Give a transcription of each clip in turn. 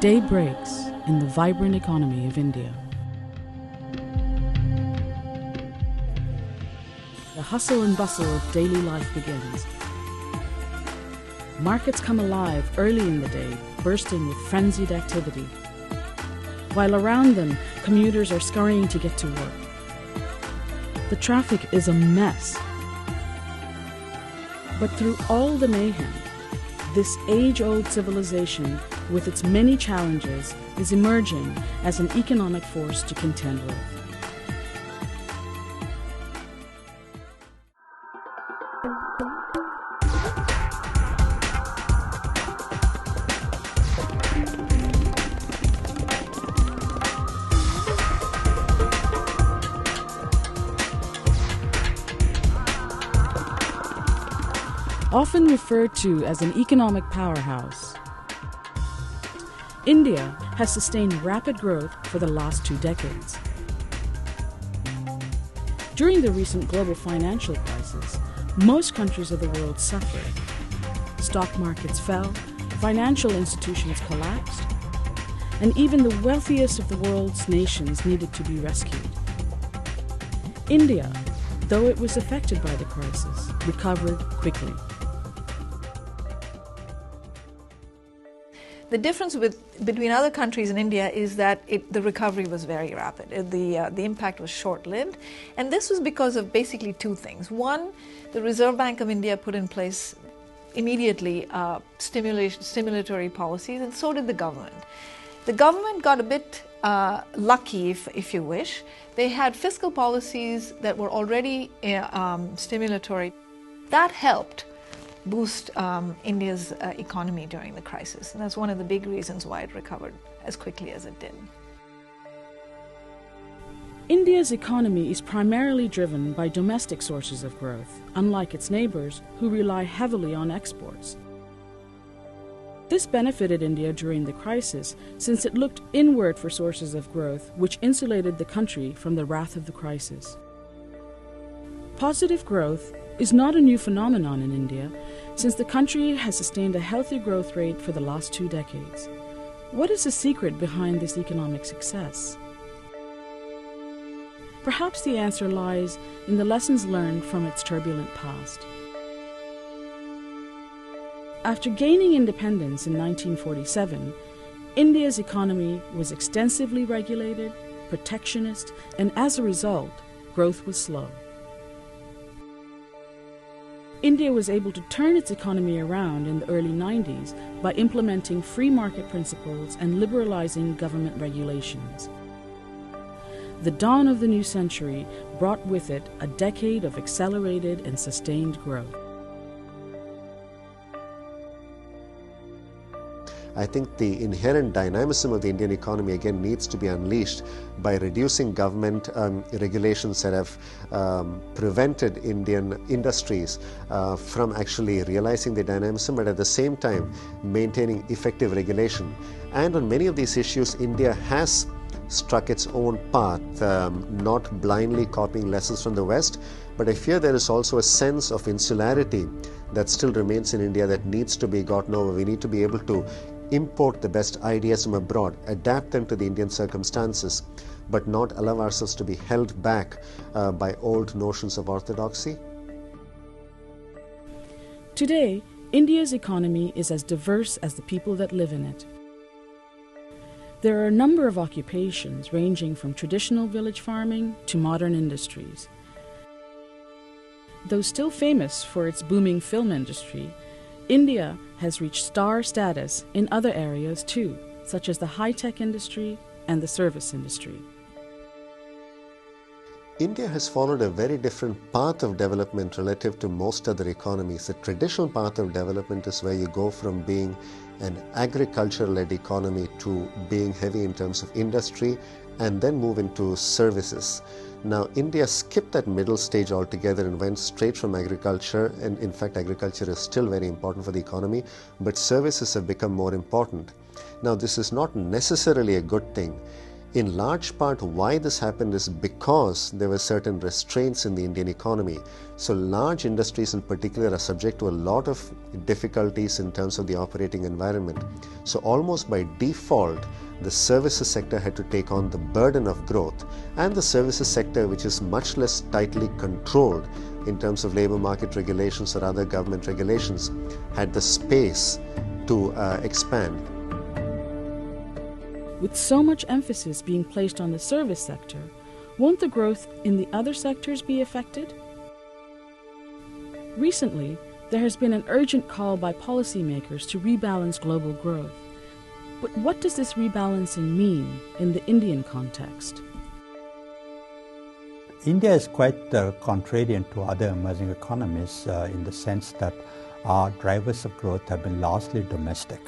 Day breaks in the vibrant economy of India. The hustle and bustle of daily life begins. Markets come alive early in the day, bursting with frenzied activity. While around them, commuters are scurrying to get to work. The traffic is a mess. But through all the mayhem, this age-old civilization, with its many challenges, is emerging as an economic force to contend with. Often referred to as an economic powerhouse, India has sustained rapid growth for the last 2 decades. During the recent global financial crisis, most countries of the world suffered. Stock markets fell, financial institutions collapsed, and even the wealthiest of the world's nations needed to be rescued. India, though it was affected by the crisis, recovered quickly. The difference between other countries and India is that the recovery was very rapid. The impact was short-lived, and this was because of basically 2 things. One, the Reserve Bank of India put in place immediately stimulatory policies, and so did the government. The government got a bit lucky, if you wish. They had fiscal policies that were already stimulatory. That helped boost India's economy during the crisis. And that's one of the big reasons why it recovered as quickly as it did. India's economy is primarily driven by domestic sources of growth, unlike its neighbors who rely heavily on exports. This benefited India during the crisis since it looked inward for sources of growth which insulated the country from the wrath of the crisis. Positive growth is not a new phenomenon in India, since the country has sustained a healthy growth rate for the last 2 decades. What is the secret behind this economic success? Perhaps the answer lies in the lessons learned from its turbulent past. After gaining independence in 1947, India's economy was extensively regulated, protectionist, and as a result, growth was slow. India was able to turn its economy around in the early 90s by implementing free market principles and liberalizing government regulations. The dawn of the new century brought with it a decade of accelerated and sustained growth. I think the inherent dynamism of the Indian economy again needs to be unleashed by reducing government regulations that have prevented Indian industries from actually realizing the dynamism, but at the same time maintaining effective regulation. And on many of these issues, India has struck its own path, not blindly copying lessons from the West, but I fear there is also a sense of insularity that still remains in India that needs to be gotten over. We need to be able to import the best ideas from abroad, adapt them to the Indian circumstances, but not allow ourselves to be held back by old notions of orthodoxy. Today, India's economy is as diverse as the people that live in it. There are a number of occupations ranging from traditional village farming to modern industries. Though still famous for its booming film industry, India has reached star status in other areas too, such as the high-tech industry and the service industry. India has followed a very different path of development relative to most other economies. The traditional path of development is where you go from being an agriculture-led economy to being heavy in terms of industry and then move into services. Now, India skipped that middle stage altogether and went straight from agriculture, and in fact agriculture is still very important for the economy, but services have become more important. Now, this is not necessarily a good thing. In large part, why this happened is because there were certain restraints in the Indian economy. So large industries in particular are subject to a lot of difficulties in terms of the operating environment. So almost by default, the services sector had to take on the burden of growth, and the services sector, which is much less tightly controlled in terms of labor market regulations or other government regulations, had the space to expand. With so much emphasis being placed on the service sector, won't the growth in the other sectors be affected? Recently, there has been an urgent call by policymakers to rebalance global growth. But what does this rebalancing mean in the Indian context? India is quite contrarian to other emerging economies in the sense that our drivers of growth have been largely domestic.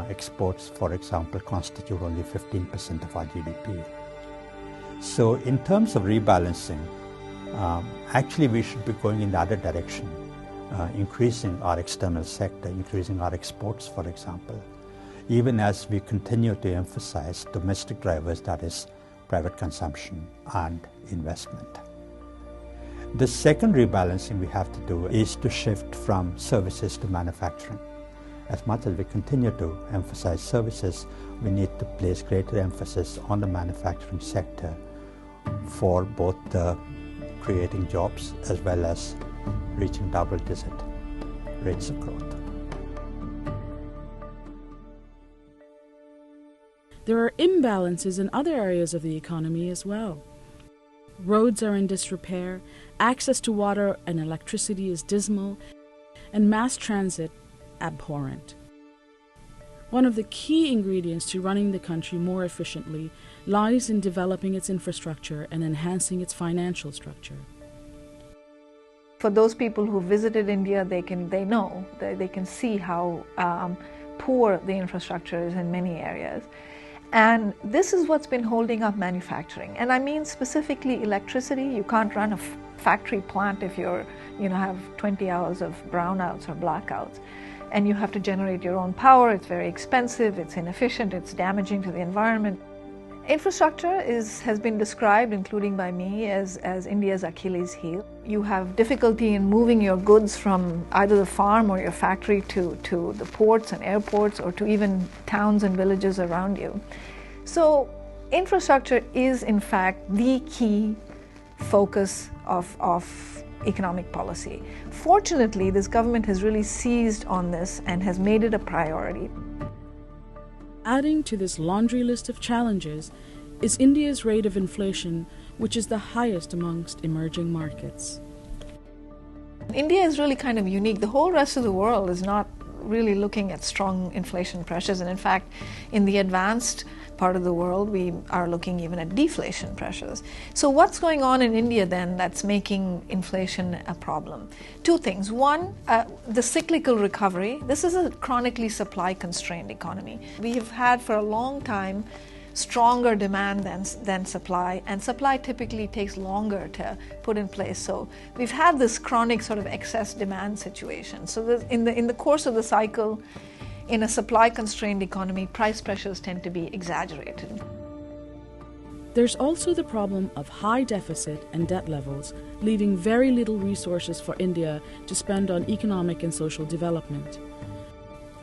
Exports, for example, constitute only 15% of our GDP. So in terms of rebalancing, actually we should be going in the other direction, increasing our external sector, increasing our exports, for example, even as we continue to emphasize domestic drivers, that is, private consumption and investment. The second rebalancing we have to do is to shift from services to manufacturing. As much as we continue to emphasize services, we need to place greater emphasis on the manufacturing sector for both creating jobs as well as reaching double-digit rates of growth. There are imbalances in other areas of the economy as well. Roads are in disrepair, access to water and electricity is dismal, and mass transit abhorrent. One of the key ingredients to running the country more efficiently lies in developing its infrastructure and enhancing its financial structure. For those people who visited India, they can see how poor the infrastructure is in many areas. And this is what's been holding up manufacturing. And I mean specifically electricity. You can't run a factory plant if you have 20 hours of brownouts or blackouts. And you have to generate your own power. It's very expensive, it's inefficient, it's damaging to the environment. Infrastructure has been described, including by me, as India's Achilles heel. You have difficulty in moving your goods from either the farm or your factory to the ports and airports, or to even towns and villages around you. So infrastructure is in fact the key focus of economic policy. Fortunately, this government has really seized on this and has made it a priority. Adding to this laundry list of challenges is India's rate of inflation, which is the highest amongst emerging markets. India is really kind of unique. The whole rest of the world is not really looking at strong inflation pressures, and in fact, in the advanced part of the world, we are looking even at deflation pressures. So what's going on in India then that's making inflation a problem? Two things. One, the cyclical recovery. This is a chronically supply-constrained economy. We have had for a long time stronger demand than supply, and supply typically takes longer to put in place. So we've had this chronic sort of excess demand situation. So in the course of the cycle, in a supply-constrained economy, price pressures tend to be exaggerated. There's also the problem of high deficit and debt levels, leaving very little resources for India to spend on economic and social development.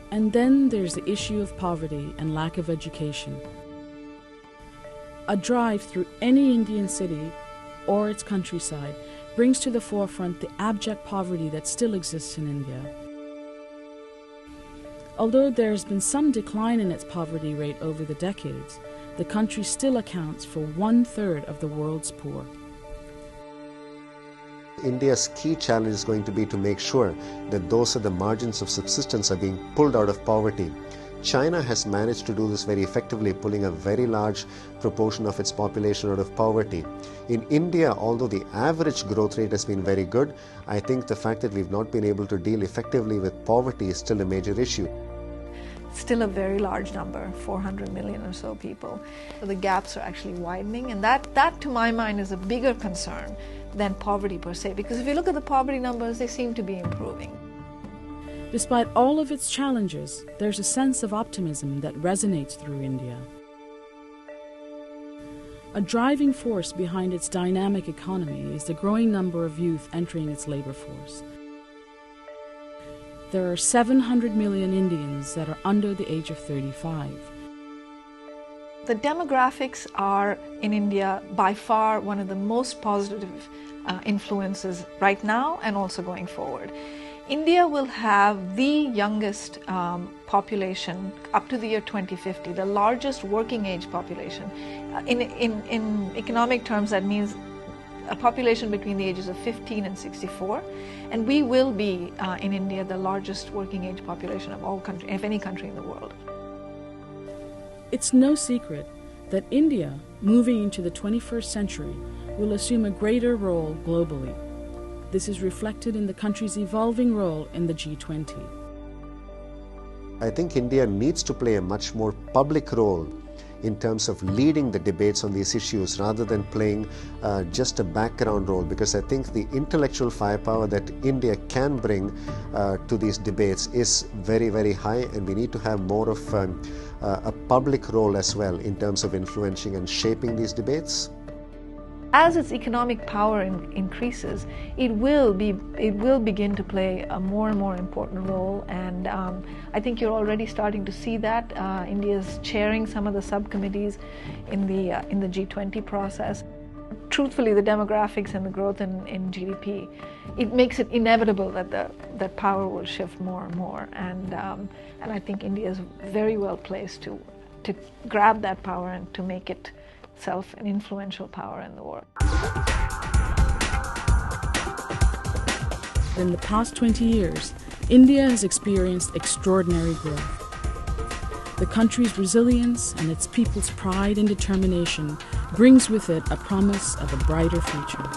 And then there's the issue of poverty and lack of education. A drive through any Indian city or its countryside brings to the forefront the abject poverty that still exists in India. Although there has been some decline in its poverty rate over the decades, the country still accounts for 1/3 of the world's poor. India's key challenge is going to be to make sure that those at the margins of subsistence are being pulled out of poverty. China has managed to do this very effectively, pulling a very large proportion of its population out of poverty. In India, although the average growth rate has been very good, I think the fact that we've not been able to deal effectively with poverty is still a major issue. Still a very large number, 400 million or so people. So the gaps are actually widening, and that to my mind is a bigger concern than poverty per se, because if you look at the poverty numbers, they seem to be improving. Despite all of its challenges, there's a sense of optimism that resonates through India. A driving force behind its dynamic economy is the growing number of youth entering its labor force. There are 700 million Indians that are under the age of 35. The demographics are in India by far one of the most positive influences right now and also going forward. India will have the youngest population up to the year 2050, the largest working age population. In economic terms, that means a population between the ages of 15 and 64, and we will be in India the largest working age population of all countries, of any country in the world. It's no secret that India, moving into the 21st century, will assume a greater role globally. This is reflected in the country's evolving role in the G20. I think India needs to play a much more public role in terms of leading the debates on these issues rather than playing just a background role, because I think the intellectual firepower that India can bring to these debates is very, very high, and we need to have more of a public role as well in terms of influencing and shaping these debates. As its economic power increases, it will begin to play a more and more important role, and I think you're already starting to see that. India is chairing some of the subcommittees in the G20 process. Truthfully, the demographics and the growth in GDP, it makes it inevitable that power will shift more and more, and I think India is very well placed to grab that power and to make it itself an influential power in the world. In the past 20 years, India has experienced extraordinary growth. The country's resilience and its people's pride and determination brings with it a promise of a brighter future.